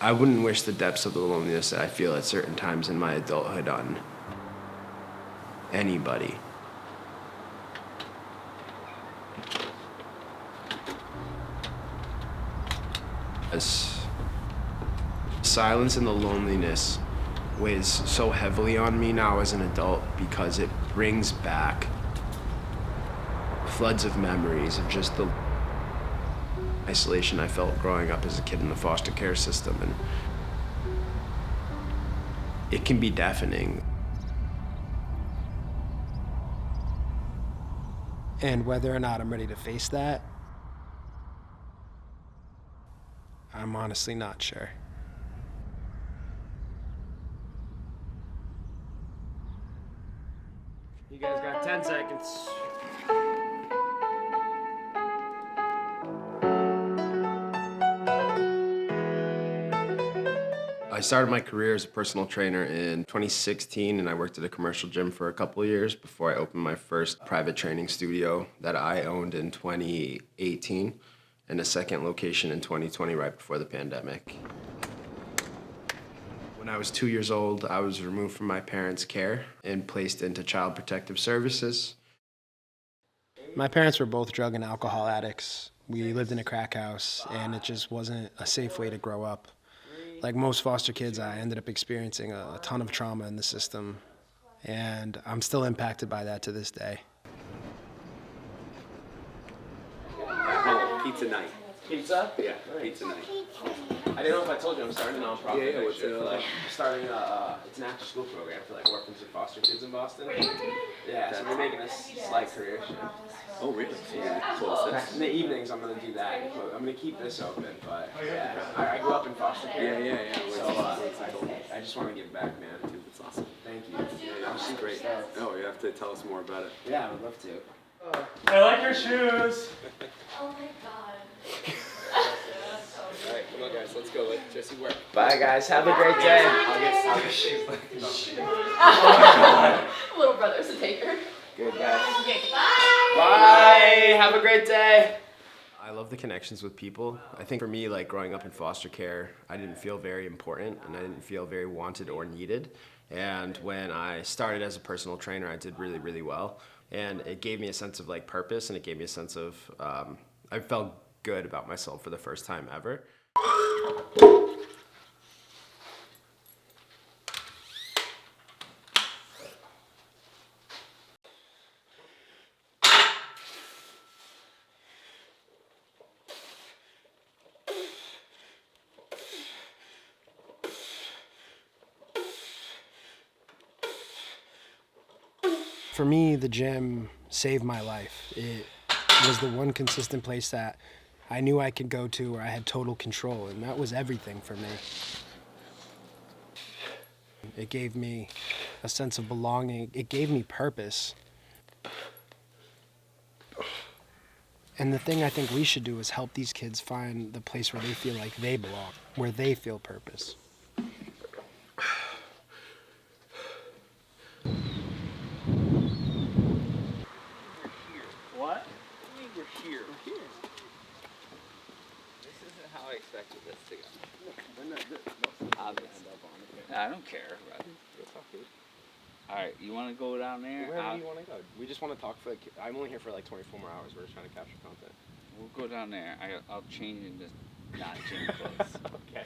I wouldn't wish the depths of the loneliness that I feel at certain times in my adulthood on anybody. As silence and the loneliness weighs so heavily on me now as an adult because it brings back floods of memories of just the isolation I felt growing up as a kid in the foster care system, and it can be deafening. And whether or not I'm ready to face that, I'm honestly not sure. You guys got 10 seconds. I started my career as a personal trainer in 2016, and I worked at a commercial gym for a couple of years before I opened my first private training studio that I owned in 2018, and a second location in 2020 right before the pandemic. When I was 2 years old, I was removed from my parents' care and placed into Child Protective Services. My parents were both drug and alcohol addicts. We lived in a crack house, and it just wasn't a safe way to grow up. Like most foster kids, I ended up experiencing a ton of trauma in the system, and I'm still impacted by that to this day. Oh, pizza night. Pizza? Yeah, pizza night. I didn't know if I told you I'm starting a nonprofit. Yeah, what's it like? Starting it's an after school program for like orphans and foster kids in Boston. Yeah, so we're making a slight career shift. Oh, really? Yeah. Close this. In the evenings I'm gonna do that. I'm gonna keep this open, but yeah, I grew up in foster care. Yeah. So I just want to give back, man. Dude, that's awesome. Thank you. Yeah, this is great. Oh, you have to tell us more about it. Yeah, I would love to. I like your shoes. Oh my god. All right, come on, guys. Let's go. Let Jesse work. Bye, guys. Have a great day. I'll get shoes. Little brother's a taker. Good, guys. Okay, bye. Bye. Have a great day. I love the connections with people. I think for me, like growing up in foster care, I didn't feel very important and I didn't feel very wanted or needed. And when I started as a personal trainer, I did really, really well. And it gave me a sense of like purpose, and it gave me a sense of, I felt good about myself for the first time ever. For me, the gym saved my life. It was the one consistent place that I knew I could go to where I had total control, and that was everything for me. It gave me a sense of belonging. It gave me purpose. And the thing I think we should do is help these kids find the place where they feel like they belong, where they feel purpose. What? We're here. This isn't how I expected this to go. Obviously. I don't care. All right, you want to go down there? Wherever you want to go. We just want to talk for like, I'm only here for like 24 more hours. We're just trying to capture content. We'll go down there. I'll change into not gym clothes. Okay.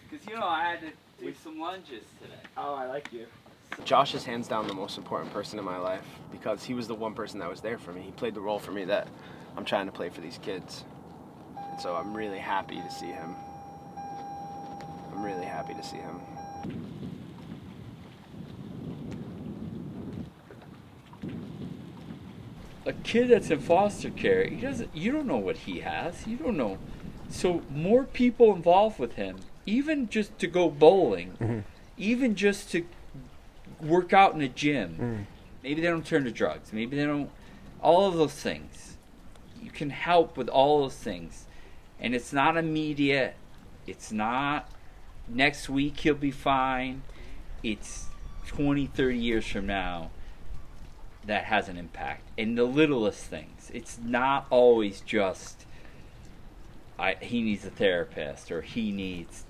Because, you know, I had to do some lunges today. Oh, I like you. Josh is hands down the most important person in my life because he was the one person that was there for me. He played the role for me that I'm trying to play for these kids. And so I'm really happy to see him. I'm really happy to see him. A kid that's in foster care, you don't know what he has. You don't know. So more people involved with him, even just to go bowling, even just to work out in a gym. Maybe they don't turn to drugs. Maybe they don't. All of those things. You can help with all those things. And it's not immediate. It's not next week he'll be fine. It's 20, 30 years from now that has an impact. And the littlest things. It's not always just he needs a therapist or he needs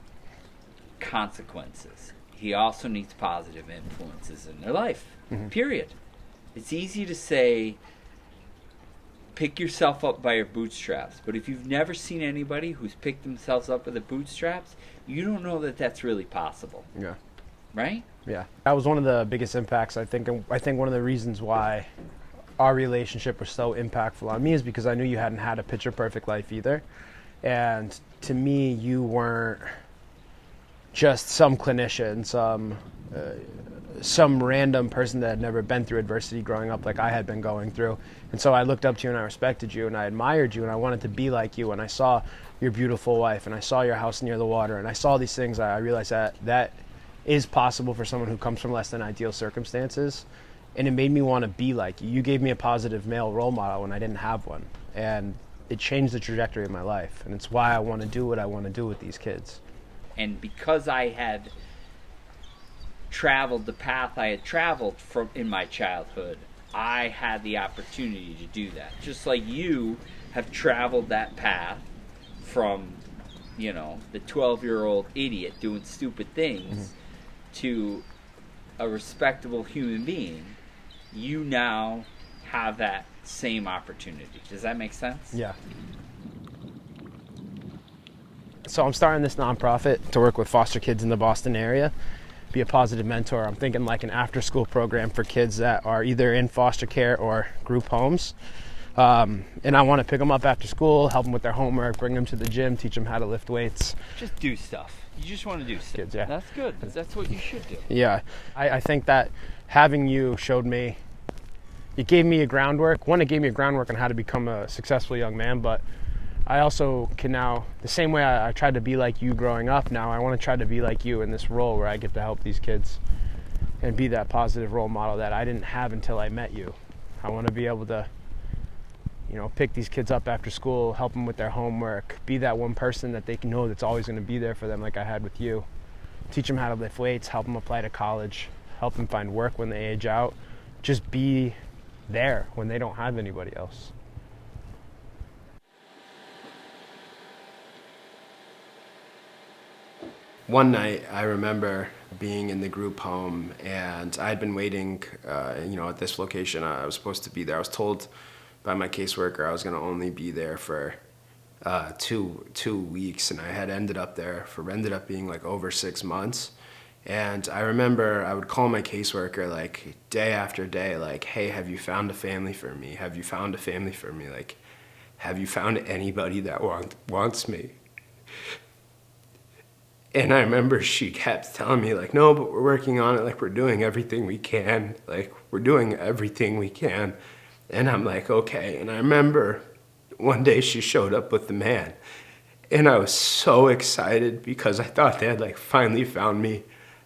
consequences. He also needs positive influences in their life. Period. It's easy to say, pick yourself up by your bootstraps. But if you've never seen anybody who's picked themselves up by the bootstraps, you don't know that that's really possible. Yeah. Right? Yeah. That was one of the biggest impacts, I think. And I think one of the reasons why our relationship was so impactful on me is because I knew you hadn't had a picture-perfect life either. And to me, you weren't just some clinician, some random person that had never been through adversity growing up like I had been going through. And so I looked up to you and I respected you and I admired you and I wanted to be like you. And I saw your beautiful wife and I saw your house near the water and I saw these things. I realized that is possible for someone who comes from less than ideal circumstances. And it made me want to be like you. You gave me a positive male role model when I didn't have one. And it changed the trajectory of my life. And it's why I want to do what I want to do with these kids. And because I had traveled the path I had traveled from in my childhood, I had the opportunity to do that. Just like you have traveled that path from, the 12-year-old idiot doing stupid things to a respectable human being, you now have that same opportunity. Does that make sense? Yeah. So I'm starting this nonprofit to work with foster kids in the Boston area, be a positive mentor. I'm thinking like an after-school program for kids that are either in foster care or group homes. And I want to pick them up after school, help them with their homework, bring them to the gym, teach them how to lift weights. Just do stuff. You just want to do stuff. Kids, yeah. That's good. That's what you should do. Yeah. I think that having you showed me, it gave me a groundwork. One, it gave me a groundwork on how to become a successful young man, but I also can now, the same way I tried to be like you growing up, now I want to try to be like you in this role where I get to help these kids and be that positive role model that I didn't have until I met you. I want to be able to, pick these kids up after school, help them with their homework, be that one person that they can know that's always going to be there for them like I had with you. Teach them how to lift weights, help them apply to college, help them find work when they age out. Just be there when they don't have anybody else. One night, I remember being in the group home, and I had been waiting, at this location. I was supposed to be there. I was told by my caseworker I was going to only be there for 2 weeks, and I had ended up being like over 6 months. And I remember I would call my caseworker like day after day, like, hey, have you found a family for me? Have you found a family for me? Like, have you found anybody that wants me? And I remember she kept telling me, like, no, but we're working on it. Like, we're doing everything we can. Like, we're doing everything we can. And I'm like, okay. And I remember one day she showed up with the man. And I was so excited because I thought they had, like, finally found me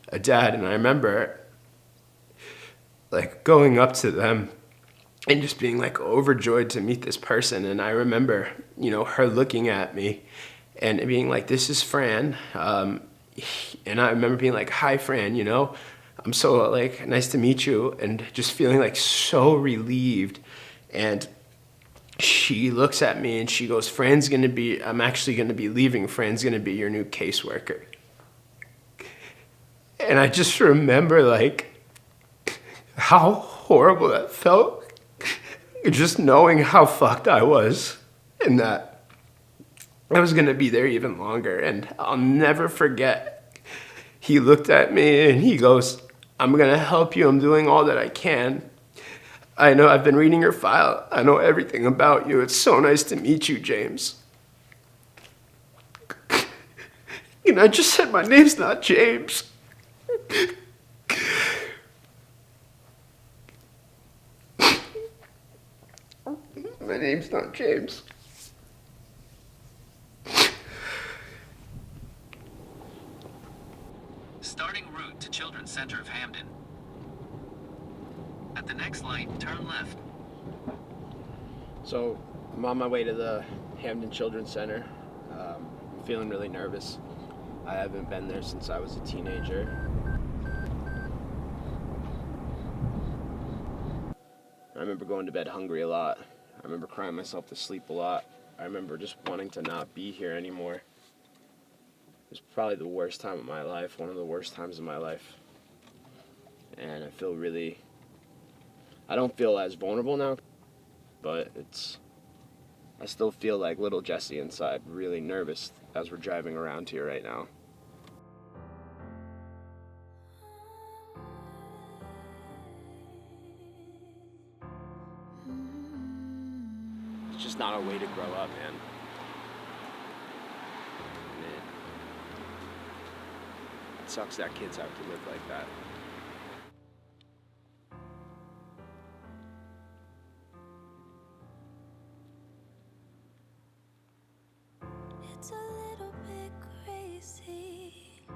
a dad. And I remember, like, going up to them and just being, like, overjoyed to meet this person. And I remember, her looking at me and being like, this is Fran. And I remember being like, hi, Fran, I'm so, like, nice to meet you. And just feeling, like, so relieved. And she looks at me and she goes, I'm actually going to be leaving. Fran's going to be your new caseworker. And I just remember, like, how horrible that felt. Just knowing how fucked I was and that I was going to be there even longer. And I'll never forget, he looked at me and he goes, I'm going to help you. I'm doing all that I can. I know I've been reading your file. I know everything about you. It's so nice to meet you, James. And I just said, my name's not James. My name's not James. Starting route to Children's Center of Hamden. At the next light, turn left. So I'm on my way to the Hamden Children's Center. I'm feeling really nervous. I haven't been there since I was a teenager. I remember going to bed hungry a lot. I remember crying myself to sleep a lot. I remember just wanting to not be here anymore. was probably the worst time of my life, one of the worst times of my life. And I don't feel as vulnerable now, but I still feel like little Jesse inside, really nervous as we're driving around here right now. It's just not a way to grow up, man. It sucks that kids have to live like that. It's a little bit crazy.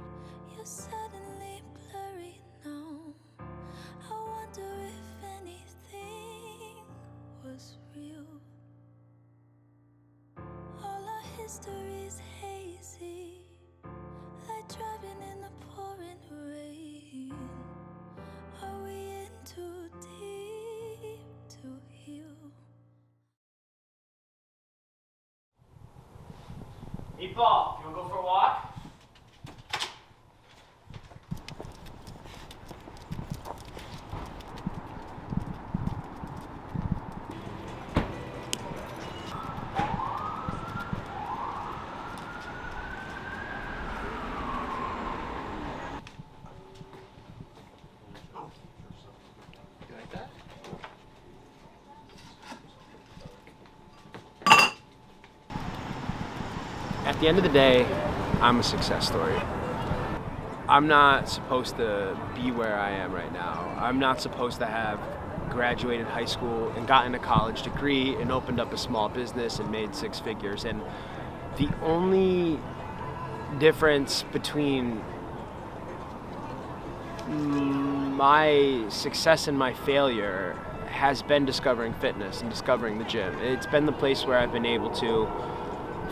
You're suddenly blurry now. I wonder if anything was real. All our history's hazy, like driving in the pouring rain. Are we in too deep to heal? Meatball, you wanna go for a walk? You like that? At the end of the day, I'm a success story. I'm not supposed to be where I am right now. I'm not supposed to have graduated high school and gotten a college degree and opened up a small business and made six figures. And the only difference between my success and my failure has been discovering fitness and discovering the gym. It's been the place where I've been able to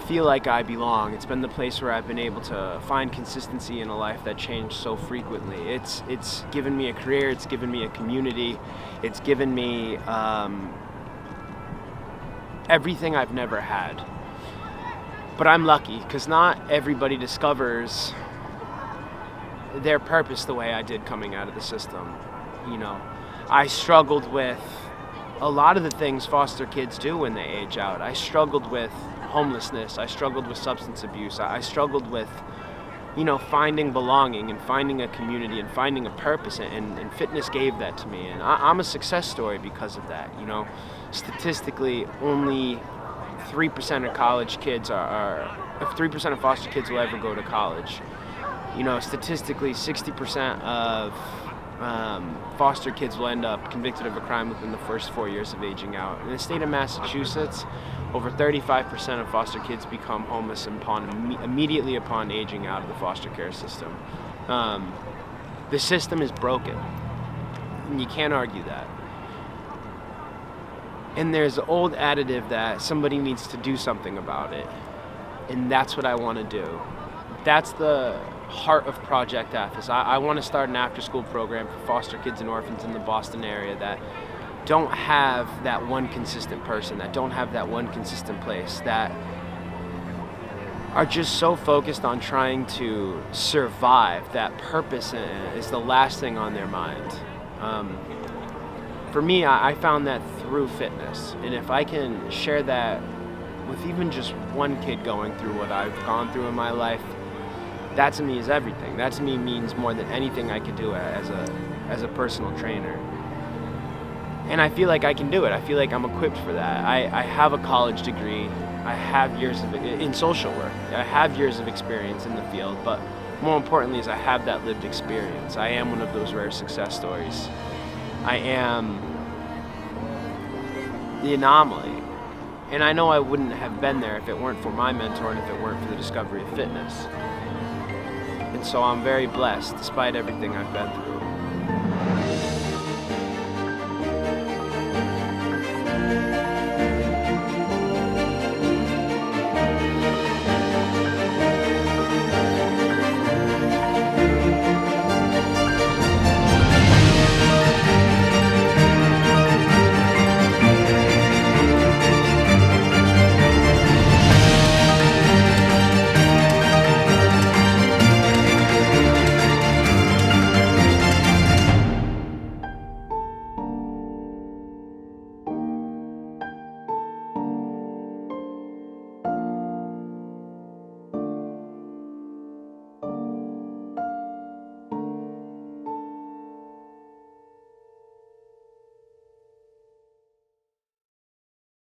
feel like I belong. It's been the place where I've been able to find consistency in a life that changed so frequently. It's given me a career, it's given me a community, it's given me everything I've never had. But I'm lucky, because not everybody discovers their purpose the way I did coming out of the system. You know, I struggled with a lot of the things foster kids do when they age out. I struggled with homelessness. I struggled with substance abuse. I struggled with, finding belonging and finding a community and finding a purpose. And fitness gave that to me. And I'm a success story because of that. Statistically, only 3% of college kids if 3% of foster kids will ever go to college. Statistically, 60% of foster kids will end up convicted of a crime within the first 4 years of aging out. In the state of Massachusetts, over 35% of foster kids become homeless immediately upon aging out of the foster care system. The system is broken, and you can't argue that. And there's an old adage that somebody needs to do something about it, and that's what I want to do. That's the heart of Project F. Is I want to start an after-school program for foster kids and orphans in the Boston area that don't have that one consistent person, that don't have that one consistent place, that are just so focused on trying to survive. That purpose is the last thing on their mind. For me, I found that through fitness, and if I can share that with even just one kid going through what I've gone through in my life, that to me is everything. That to me means more than anything I could do as a personal trainer. And I feel like I can do it. I feel like I'm equipped for that. I have a college degree. I have years in social work. I have years of experience in the field, but more importantly is I have that lived experience. I am one of those rare success stories. I am the anomaly. And I know I wouldn't have been there if it weren't for my mentor and if it weren't for the discovery of fitness. And so I'm very blessed, despite everything I've been through.